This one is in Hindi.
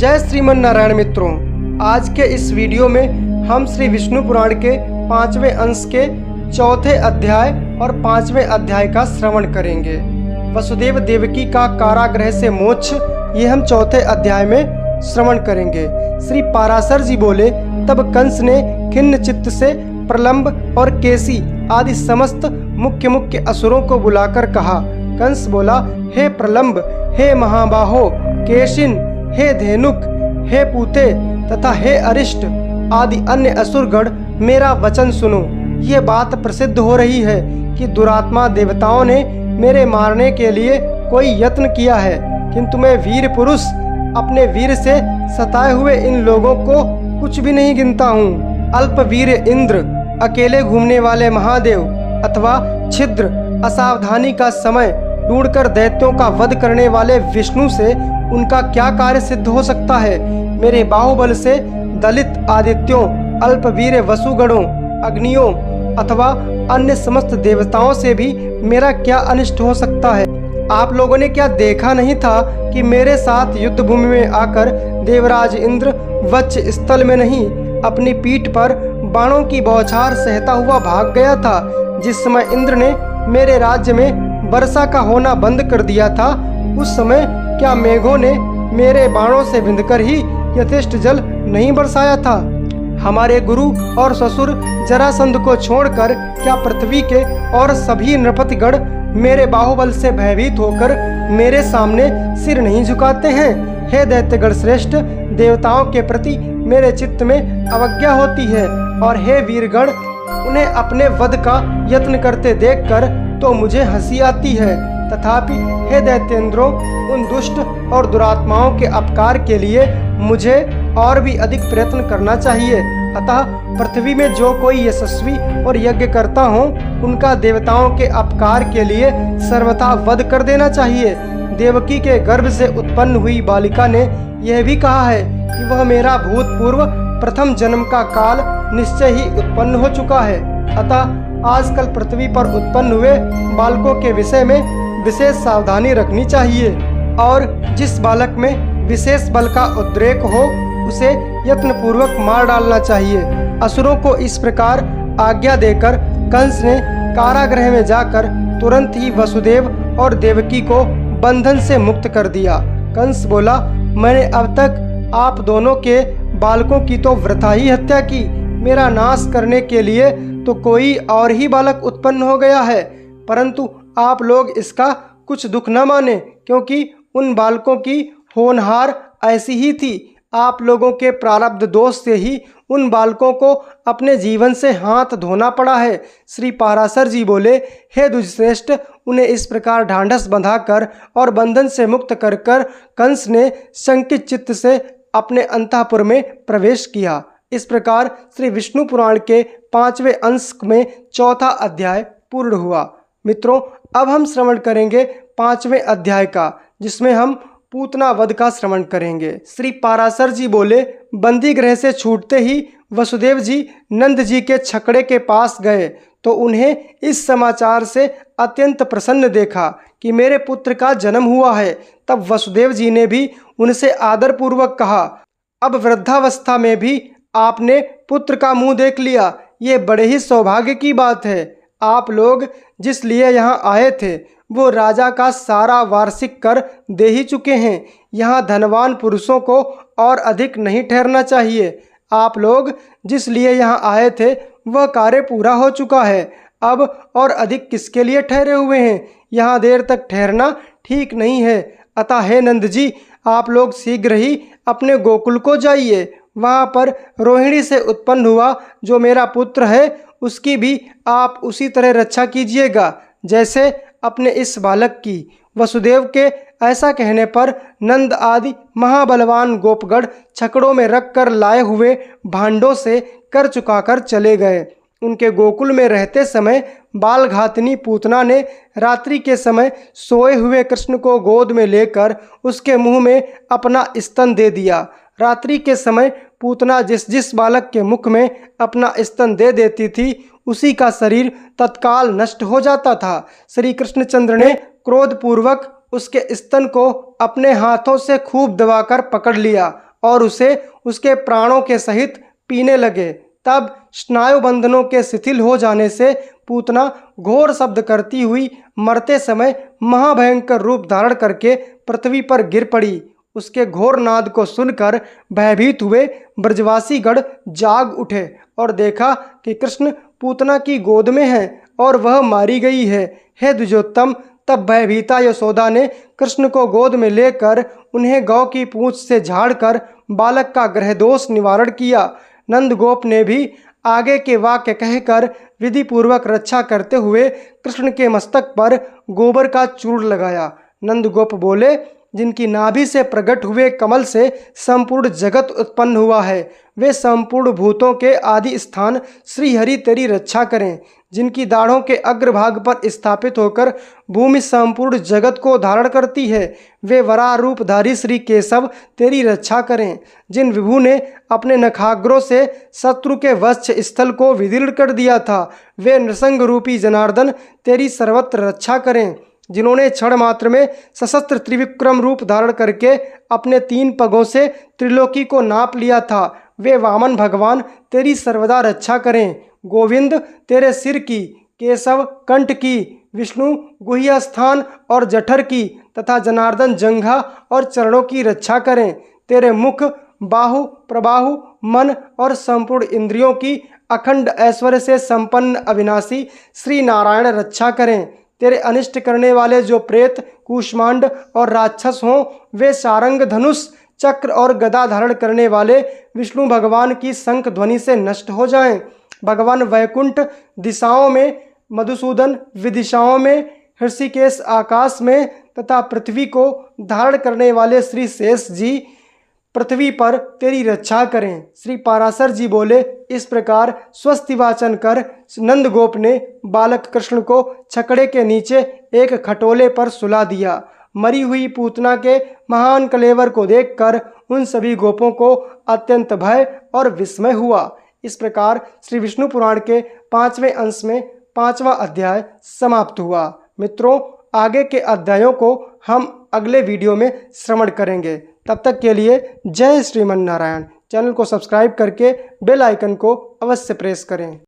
जय श्रीमन नारायण मित्रों, आज के इस वीडियो में हम श्री विष्णु पुराण के 5वें अंश के 4थे अध्याय और 5वें अध्याय का श्रवण करेंगे। वसुदेव देवकी का कारागृह से मोक्ष, ये हम 4थे अध्याय में श्रवण करेंगे। श्री पाराशर जी बोले, तब कंस ने खिन्न चित्त से प्रलंब और केसी आदि समस्त मुख्य मुख्य असुरों को बुलाकर कहा। कंस बोला, हे प्रलंब, हे महाबाहो, केशिन, हे धेनुक, हे पूते तथा हे अरिष्ट आदि अन्य असुरगण, मेरा वचन सुनो। ये बात प्रसिद्ध हो रही है कि दुरात्मा देवताओं ने मेरे मारने के लिए कोई यत्न किया है, किंतु मैं वीर पुरुष अपने वीर से सताए हुए इन लोगों को कुछ भी नहीं गिनता हूँ। अल्प वीर इंद्र, अकेले घूमने वाले महादेव अथवा छिद्र असावधानी का समय ढूंढकर दैत्यों का वध करने वाले विष्णु से उनका क्या कार्य सिद्ध हो सकता है। मेरे बाहुबल से दलित आदित्यों, अल्पवीर वसुगणों, अग्नियों अथवा अन्य समस्त देवताओं से भी मेरा क्या अनिष्ट हो सकता है। आप लोगों ने क्या देखा नहीं था कि मेरे साथ युद्ध भूमि में आकर देवराज इंद्र वक्ष स्थल में नहीं, अपनी पीठ पर बाणों की बौछार सहता हुआ भाग गया था। जिस समय इंद्र ने मेरे राज्य में वर्षा का होना बंद कर दिया था, उस समय क्या मेघों ने मेरे बाणों से बिंधकर ही यथेष्ट जल नहीं बरसाया था। हमारे गुरु और ससुर जरासंध को छोड़कर क्या पृथ्वी के और सभी नृपतिगण मेरे बाहुबल से भयभीत होकर मेरे सामने सिर नहीं झुकाते हैं। हे दैत्यगण श्रेष्ठ, देवताओं के प्रति मेरे चित्त में अवज्ञा होती है, और हे वीरगण, उन्हें अपने वध का यत्न करते देखकर तो मुझे हंसी आती है। तथापि हे दैत्येंद्रों, उन दुष्ट और दुरात्माओं के अपकार के लिए मुझे और भी अधिक प्रयत्न करना चाहिए। अतः पृथ्वी में जो कोई यशस्वी और यज्ञ करता हो, उनका देवताओं के अपकार के लिए सर्वथा वध कर देना चाहिए। देवकी के गर्भ से उत्पन्न हुई बालिका ने यह भी कहा है कि वह मेरा भूतपूर्व प्रथम जन्म का काल निश्चय ही उत्पन्न हो चुका है। अतः आजकल पृथ्वी पर उत्पन्न हुए बालकों के विषय में विशेष सावधानी रखनी चाहिए, और जिस बालक में विशेष बल का उद्रेक हो उसे यत्न पूर्वक मार डालना चाहिए। असुरों को इस प्रकार आज्ञा देकर कंस ने कारागृह में जाकर तुरंत ही वसुदेव और देवकी को बंधन से मुक्त कर दिया। कंस बोला, मैंने अब तक आप दोनों के बालकों की तो वृथा ही हत्या की, मेरा नाश करने के लिए तो कोई और ही बालक उत्पन्न हो गया है। परंतु आप लोग इसका कुछ दुख न माने, क्योंकि उन बालकों की होनहार ऐसी ही थी। आप लोगों के प्रारब्ध दोष से ही उन बालकों को अपने जीवन से हाथ धोना पड़ा है। श्री पाराशर जी बोले, हे दुष्श्रेष्ठ, उन्हें इस प्रकार ढांढस बंधाकर और बंधन से मुक्त कर कर कंस ने शंकित चित्त से अपने अंतःपुर में प्रवेश किया। इस प्रकार श्री विष्णु पुराण के 5वें अंश में 4था अध्याय पूर्ण हुआ। मित्रों, अब हम श्रवण करेंगे 5वें अध्याय का, जिसमें हम पूतना वध का श्रवण करेंगे। श्री पाराशर जी बोले, बंदी गृह से छूटते ही वसुदेव जी नंद जी के छकड़े के पास गए तो उन्हें इस समाचार से अत्यंत प्रसन्न देखा कि मेरे पुत्र का जन्म हुआ है। तब वसुदेव जी ने भी उनसे आदरपूर्वक कहा, अब वृद्धावस्था में भी आपने पुत्र का मुंह देख लिया, ये बड़े ही सौभाग्य की बात है। आप लोग जिस लिए यहाँ आए थे वो राजा का सारा वार्षिक कर दे ही चुके हैं। यहाँ धनवान पुरुषों को और अधिक नहीं ठहरना चाहिए। आप लोग जिस लिए यहाँ आए थे वह कार्य पूरा हो चुका है। अब और अधिक किसके लिए ठहरे हुए हैं? यहाँ देर तक ठहरना ठीक नहीं है। अतः हे नंद जी, आप लोग शीघ्र ही अपने गोकुल को जाइए। वहाँ पर रोहिणी से उत्पन्न हुआ जो मेरा पुत्र है, उसकी भी आप उसी तरह रक्षा कीजिएगा जैसे अपने इस बालक की। वसुदेव के ऐसा कहने पर नंद आदि महाबलवान गोपगढ़ छकड़ों में रख कर लाए हुए भांडों से कर चुकाकर चले गए। उनके गोकुल में रहते समय बाल घातनी पूतना ने रात्रि के समय सोए हुए कृष्ण को गोद में लेकर उसके मुंह में अपना स्तन दे दिया। रात्रि के समय पूतना जिस जिस बालक के मुख में अपना स्तन दे देती थी, उसी का शरीर तत्काल नष्ट हो जाता था। श्री कृष्णचंद्र ने क्रोधपूर्वक उसके स्तन को अपने हाथों से खूब दबाकर पकड़ लिया और उसे उसके प्राणों के सहित पीने लगे। तब स्नायु बंधनों के शिथिल हो जाने से पूतना घोर शब्द करती हुई मरते समय महाभयंकर रूप धारण करके पृथ्वी पर गिर पड़ी। उसके घोर नाद को सुनकर भयभीत हुए ब्रजवासीगण जाग उठे और देखा कि कृष्ण पूतना की गोद में है और वह मारी गई है। हे द्विजोत्तम, तब भयभीता यशोदा ने कृष्ण को गोद में लेकर उन्हें गौ की पूंछ से झाड़कर बालक का ग्रहदोष निवारण किया। नंदगोप ने भी आगे के वाक्य कहकर विधि पूर्वक रक्षा करते हुए कृष्ण के मस्तक पर गोबर का चूर्ण लगाया। नंदगोप बोले, जिनकी नाभि से प्रकट हुए कमल से संपूर्ण जगत उत्पन्न हुआ है, वे संपूर्ण भूतों के आदि स्थान श्री हरि तेरी रक्षा करें। जिनकी दाढ़ों के अग्रभाग पर स्थापित होकर भूमि संपूर्ण जगत को धारण करती है, वे वराह रूपधारी श्री केशव तेरी रक्षा करें। जिन विभु ने अपने नखाग्रों से शत्रु के वक्ष स्थल को विदीर्ण कर दिया था, वे नृसंग रूपी जनार्दन तेरी सर्वत्र रक्षा करें। जिन्होंने क्षण मात्र में सशस्त्र त्रिविक्रम रूप धारण करके अपने 3 पगों से त्रिलोकी को नाप लिया था, वे वामन भगवान तेरी सर्वदा रक्षा करें। गोविंद तेरे सिर की, केशव कंठ की, विष्णु गुह्य स्थान और जठर की तथा जनार्दन जंघा और चरणों की रक्षा करें। तेरे मुख, बाहु, प्रबाहु, मन और संपूर्ण इंद्रियों की अखंड ऐश्वर्य से संपन्न अविनाशी श्री नारायण रक्षा करें। तेरे अनिष्ट करने वाले जो प्रेत, कूष्मांड और राक्षस हों, वे सारंग, धनुष, चक्र और गदा धारण करने वाले विष्णु भगवान की शंख ध्वनि से नष्ट हो जाएं। भगवान वैकुंठ दिशाओं में, मधुसूदन विदिशाओं में, ऋषिकेश आकाश में तथा पृथ्वी को धारण करने वाले श्री शेष जी पृथ्वी पर तेरी रक्षा करें। श्री पाराशर जी बोले, इस प्रकार स्वस्ति वाचन कर नंदगोप ने बालक कृष्ण को छकड़े के नीचे एक खटोले पर सुला दिया। मरी हुई पूतना के महान कलेवर को देखकर उन सभी गोपों को अत्यंत भय और विस्मय हुआ। इस प्रकार श्री विष्णु पुराण के 5वें अंश में 5वां अध्याय समाप्त हुआ। मित्रों, आगे के अध्यायों को हम अगले वीडियो में श्रवण करेंगे। तब तक के लिए जय श्रीमन नारायण। चैनल को सब्सक्राइब करके बेल आइकन को अवश्य प्रेस करें।